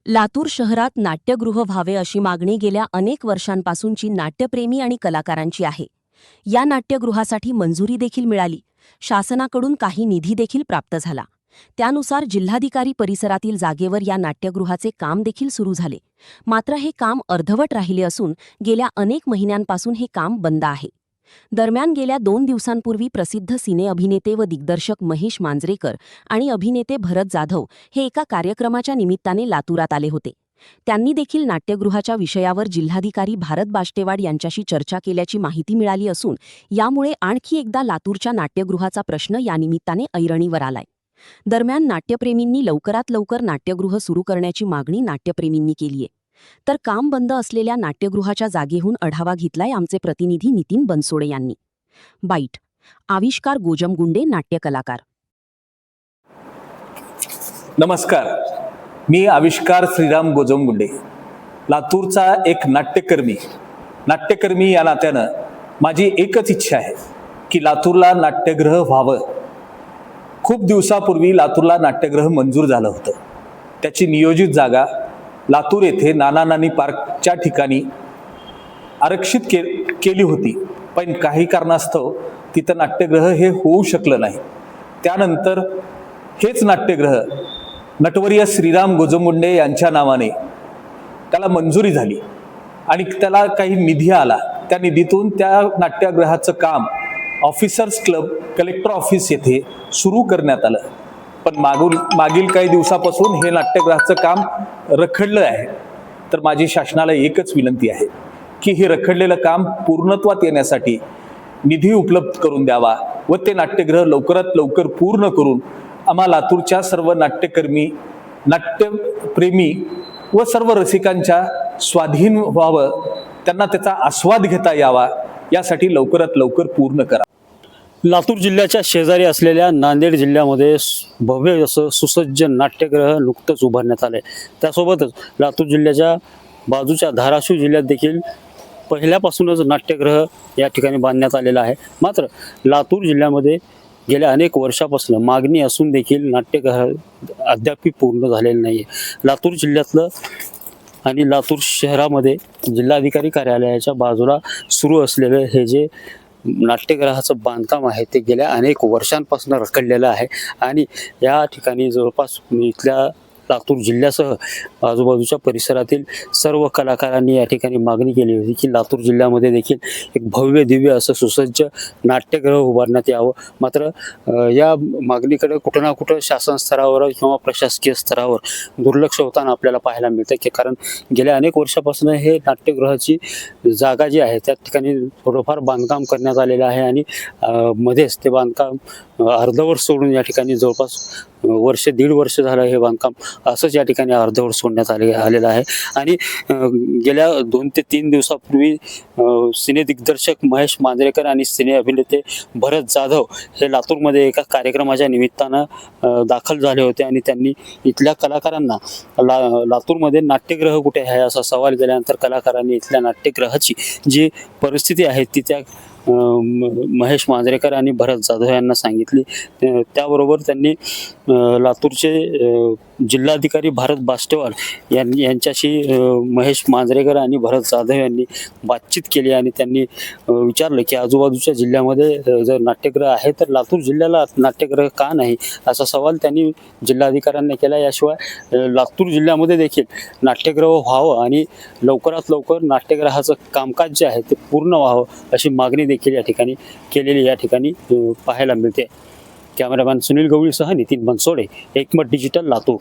लातूर शहरात नाट्यगृह व्हावे अशी मागणी गेल्या अनेक वर्षांपासूनची नाट्यप्रेमी आणि कलाकारांची आहे. या नाट्यगृहासाठी मंजुरी देखील मिळाली. शासनाकडून काही निधी देखील प्राप्त झाला. त्यानुसार जिल्हाधिकारी परिसरातील जागेवर या नाट्यगृहाचे काम देखील सुरू झाले. मात्र हे काम अर्धवट राहिले असून गेल्या अनेक महिन्यांपासून हे काम बंद आहे. दरम्यान गेल्या 2 दिवसांपूर्वी प्रसिद्ध सिने अभिनेते व दिग्दर्शक महेश मांजरेकर आणि अभिनेते भरत जाधव हे एका कार्यक्रमाच्या निमित्ताने लातूरात आले होते. त्यांनी देखील नाट्यगृहाच्या विषयावर जिल्हाधिकारी भारत बाष्टेवाड यांच्याशी चर्चा केल्याची माहिती मिळाली असून यामुळे आणखी एकदा लातूरच्या नाट्यगृहाचा प्रश्न यानिमित्ताने ऐरणीवर आलाय. दरम्यान नाट्यप्रेमींनी लवकरात लवकर नाट्यगृह सुरू करण्याची मागणी नाट्यप्रेमींनी केली आहे. तर काम बंद असलेल्या नाट्यगृहाच्या जागेहून आढावा घेतलाय आमचे प्रतिनिधी नितीन बनसोडे यांनी. बाईट. आविष्कार गोजमगुंडे, नाट्यकलाकार. नमस्कार, मी आविष्कार श्रीराम गोजमगुंडे, लातूरचा एक नाट्यकर्मी या नात्यानं माझी एकच इच्छा आहे की लातूरला नाट्यगृह व्हावं. खूप दिवसापूर्वी लातूरला नाट्यगृह मंजूर झालं होतं. त्याची नियोजित जागा लातूर येथे नाना नानी पार्कच्या ठिकाणी आरक्षित केली होती, पण काही कारणास्तव तिथं नाट्यगृह हे होऊ शकलं नाही. त्यानंतर हेच नाट्यगृह नटवर्य श्रीराम गोजमगुंडे यांच्या नावाने त्याला मंजुरी झाली आणि त्याला काही निधी आला. त्या निधीतून त्या नाट्यगृहाचं काम ऑफिसर्स क्लब कलेक्टर ऑफिस येथे सुरू करण्यात आलं. पण मागील काही दिवसापासून हे नाट्यगृहाचं काम रखडलं आहे. तर माझी शासनाला एकच विनंती आहे की हे रखडलेलं काम पूर्णत्वात येण्यासाठी निधी उपलब्ध करून द्यावा व ते नाट्यगृह लवकरात लवकर पूर्ण करून आम्हा लातूरच्या सर्व नाट्यकर्मी, नाट्यप्रेमी व सर्व रसिकांच्या स्वाधीन व्हावं, त्यांना त्याचा आस्वाद घेता यावा, यासाठी लवकरात लवकर पूर्ण करा. लातूर जिल्ह्याच्या शेजारी असलेल्या नांदेड जिल्ह्यामध्ये भव्य असं सुसज्ज नाट्यगृह नुकतंच उभारण्यात आले. त्यासोबतच लातूर जिल्ह्याच्या बाजूच्या धाराशिव जिल्ह्यात देखील पहिल्यापासूनच नाट्यगृह या ठिकाणी बांधण्यात आलेलं आहे. मात्र लातूर जिल्ह्यामध्ये गेल्या अनेक वर्षापासून मागणी असून देखील नाट्यगृह अद्याप पूर्ण झालेलं नाही आहे. लातूर जिल्ह्यातलं आणि लातूर शहरामध्ये जिल्हाधिकारी कार्यालयाच्या बाजूला सुरू असलेलं हे जे नाट्यगृहाचं बांधकाम आहे ते गेल्या अनेक वर्षांपासून रखडलेलं आहे आणि या ठिकाणी जवळपास इथल्या लातूर जिल्ह्यासह आजूबाजूच्या परिसरातील सर्व कलाकारांनी या ठिकाणी मागणी केली होती की लातूर जिल्ह्यामध्ये देखील एक भव्य दिव्य असं सुसज्ज नाट्यगृह उभारण्यात यावं. मात्र या मागणीकडे कुठं ना कुठं शासन स्तरावर किंवा प्रशासकीय स्तरावर दुर्लक्ष होताना आपल्याला पाहायला मिळतं की कारण गेल्या अनेक वर्षापासून हे नाट्यगृहाची जागा जी आहे त्या ठिकाणी थोडंफार बांधकाम करण्यात आलेलं आहे आणि मध्येच ते बांधकाम अर्धवट सोडून या ठिकाणी जवळपास वर्ष 1.5 वर्ष झालं हे बांधकाम असंच या ठिकाणी अर्धवट सोडण्यात आलेलं आहे. आणि गेल्या 2 ते 3 दिवसापूर्वी सिने दिग्दर्शक महेश मांजरेकर आणि सिने अभिनेते भरत जाधव हे लातूरमध्ये एका कार्यक्रमाच्या निमित्तानं दाखल झाले होते आणि त्यांनी इथल्या कलाकारांना लातूरमध्ये नाट्यगृह कुठे आहे असा सवाल केल्यानंतर कलाकारांनी इथल्या नाट्यगृहाची जी परिस्थिती आहे ती त्या महेश मांजरेकर आणि भरत जाधव यांना सांगितली. त्याबरोबर त्यांनी लातूरचे जिल्हाधिकारी भारत बाष्टेवाड यांच्याशी महेश मांजरेकर आणि भरत जाधव यांनी बातचीत केली आणि त्यांनी विचारलं की आजूबाजूच्या जिल्ह्यामध्ये जर नाट्यगृह आहे तर लातूर जिल्ह्याला नाट्यगृह का नाही असा सवाल त्यांनी जिल्हाधिकाऱ्यांना केला. याशिवाय लातूर जिल्ह्यामध्ये देखील नाट्यगृह व्हावं आणि लवकरात लवकर नाट्यगृहाचं कामकाज जे आहे ते पूर्ण व्हावं अशी मागणी देखील या ठिकाणी केलेली या ठिकाणी पाहायला मिळते. कॅमेरामॅन सुनील गवळीसह नितीन बनसोडे, एकमत डिजिटल, लातूर.